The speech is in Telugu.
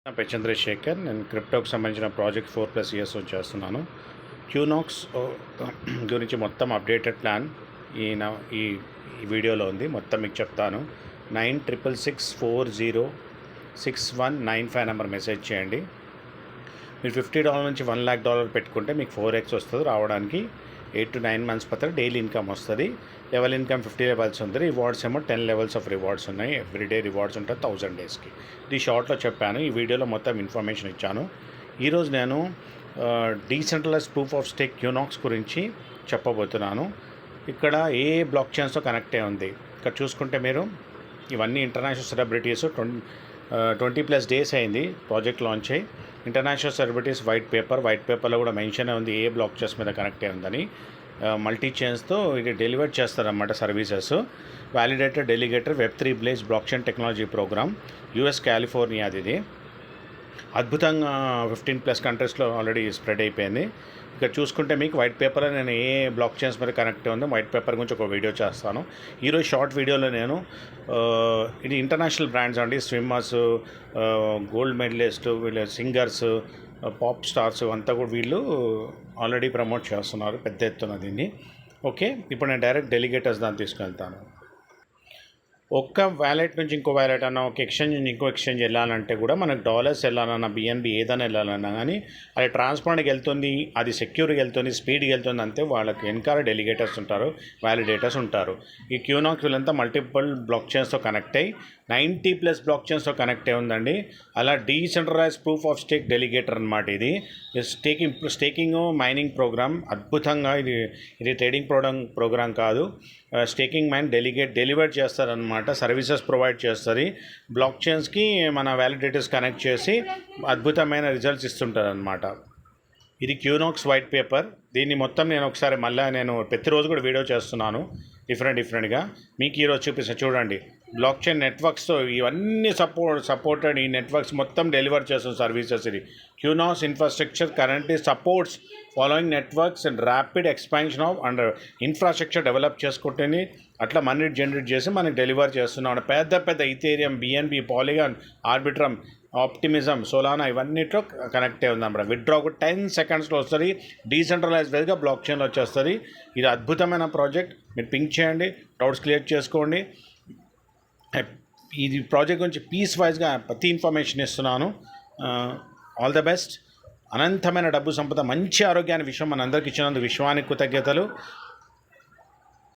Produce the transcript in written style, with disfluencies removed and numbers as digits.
నా పేరు చంద్రశేఖర్. నేను క్రిప్టోకి సంబంధించిన ప్రాజెక్ట్ 4+ ఇయర్స్ చేస్తున్నాను. క్యూనాక్స్ గురించి మొత్తం అప్డేటెడ్ ప్లాన్ ఈ నా ఈ ఈ వీడియోలో ఉంది. మొత్తం మీకు చెప్తాను. 9664061995 నెంబర్ మెసేజ్ చేయండి. మీరు $50 నుంచి $1,00,000 పెట్టుకుంటే మీకు 4x వస్తుంది. రావడానికి 8 to 9 months పడుతుంది. డైలీ ఇన్కమ్ వస్తుంది. లెవెల్ ఇన్కమ్ 50 లెవెల్స్ ఉంది. రివార్డ్స్ ఏమో 10 లెవెల్స్ ఆఫ్ రివార్డ్స్ ఉన్నాయి. ఎవ్రీడే రివార్డ్స్ ఉంటుంది 1000 డేస్కి. ఇది షార్ట్లో చెప్పాను. ఈ వీడియోలో మొత్తం ఇన్ఫర్మేషన్ ఇచ్చాను. ఈరోజు నేను డీసెంట్రలైజ్ ప్రూఫ్ ఆఫ్ స్టేక్ క్యూనాక్స్ గురించి చెప్పబోతున్నాను. ఇక్కడ ఏ బ్లాక్ చైన్స్తో కనెక్ట్ అయి ఉంది. ఇక్కడ చూసుకుంటే మీరు ఇవన్నీ ఇంటర్నేషనల్ సెలబ్రిటీస్ 20+ డేస్ అయింది ప్రాజెక్ట్ లాంచ్ అయ్యి. ఇంటర్నేషనల్ సెలబ్రిటీస్ వైట్ పేపర్లో కూడా మెన్షన్ ఉంది ఏ బ్లాక్ చైన్స్ మీద కనెక్ట్ అయి ఉందని. మల్టీ చైన్స్తో ఇది డెలివర్ చేస్తారన్నమాట services. Validated delegator Web3 blaze blockchain technology programme, US కాలిఫోర్నియాది. ఇది అద్భుతంగా 15+ కంట్రీస్లో ఆల్రెడీ స్ప్రెడ్ అయిపోయింది. ఇక్కడ చూసుకుంటే మీకు వైట్ పేపర్లో నేను ఏ బ్లాక్ చైన్స్ మీద కనెక్ట్ ఉందో వైట్ పేపర్ గురించి ఒక వీడియో చేస్తాను. ఈరోజు షార్ట్ వీడియోలో నేను ఇది ఇంటర్నేషనల్ బ్రాండ్స్ అండి, స్విమ్మర్స్, గోల్డ్ మెడలిస్ట్, వీళ్ళ సింగర్స్, పాప్ స్టార్స్ అంతా కూడా వీళ్ళు ఆల్రెడీ ప్రమోట్ చేస్తున్నారు పెద్ద ఎత్తున దీన్ని. ఓకే, ఇప్పుడు నేను డైరెక్ట్ డెలిగేటర్స్ దాన్ని తీసుకెళ్తాను. ఒక్క వ్యాలెట్ నుంచి ఇంకో వ్యాలెట్ అన్న, ఒక ఎక్స్చేంజ్ నుంచి ఇంకో ఎక్స్చేంజ్ వెళ్ళాలంటే కూడా మనకు డాలర్స్ వెళ్ళాలన్నా, BNB ఏదైనా వెళ్ళాలన్నా కానీ అది ట్రాన్స్పరెంట్గా వెళ్తుంది, అది సెక్యూర్గా వెళ్తుంది, స్పీడ్గా వెళ్తుంది. అంతే వాళ్ళకి వెనకాల డెలిగేటర్స్ ఉంటారు, వ్యాలిడేటర్స్ ఉంటారు. ఈ క్యూనాక్స్ వీళ్ళంతా మల్టిపుల్ బ్లాక్ చైన్స్తో కనెక్ట్ అయ్యి 90+ బ్లాక్ చైన్స్తో కనెక్ట్ అయి ఉందండి. అలా డీసెంట్రలైజ్ ప్రూఫ్ ఆఫ్ స్టేక్ డెలిగేటర్ అనమాట. ఇది స్టేకింగ్ మైనింగ్ ప్రోగ్రామ్. అద్భుతంగా ఇది ట్రేడింగ్ ప్రోగ్రామ్ కాదు. స్టేకింగ్ మైన్ డెలివర్ చేస్తారనమాట. సర్వీసెస్ ప్రొవైడ్ చేస్తుంది. బ్లాక్ చైన్స్కి మన వ్యాలిడేటర్స్ కనెక్ట్ చేసి అద్భుతమైన రిజల్ట్స్ ఇస్తుంటారనమాట. ఇది క్యూనాక్స్ వైట్ పేపర్. దీన్ని మొత్తం నేను ఒకసారి మళ్ళీ నేను ప్రతిరోజు కూడా వీడియో చేస్తున్నాను డిఫరెంట్గా. మీకు ఈరోజు చూపిస్తాను చూడండి. బ్లాక్ చైన్ నెట్వర్క్స్తో ఇవన్నీ సపోర్టెడ్ ఈ నెట్వర్క్స్ మొత్తం డెలివర్ చేస్తున్న సర్వీసెస్. ఇది క్యూనాక్స్ infrastructure currently supports following networks and rapid expansion of and infrastructure develop చేసుకుంటేనే అట్లా మనీ జనరేట్ చేసి మనకి డెలివర్ చేస్తున్నాం. పెద్ద Ethereum, BNB, Polygon, Arbitrum, Optimism, Solana ఇవన్నిట్లో కనెక్ట్ అయి ఉందన్నమాట. విత్డ్రా కూడా 10 సెకండ్స్లో వస్తుంది. డీసెంట్రలైజ్డ్గా బ్లాక్ చైన్లో వచ్చేస్తుంది. ఇది అద్భుతమైన ప్రాజెక్ట్. మీరు పింక్ చేయండి, డౌట్స్ క్లియర్ చేసుకోండి. ఇది ప్రాజెక్ట్ గురించి పీస్ వైజ్గా ప్రతి ఇన్ఫర్మేషన్ ఇస్తున్నాను. All the best. అనంతమైన డబ్బు సంపద, మంచి ఆరోగ్యాన్ని విశ్వం మనందరికి ఇచ్చినందుకు విశ్వానికి కృతజ్ఞతలు.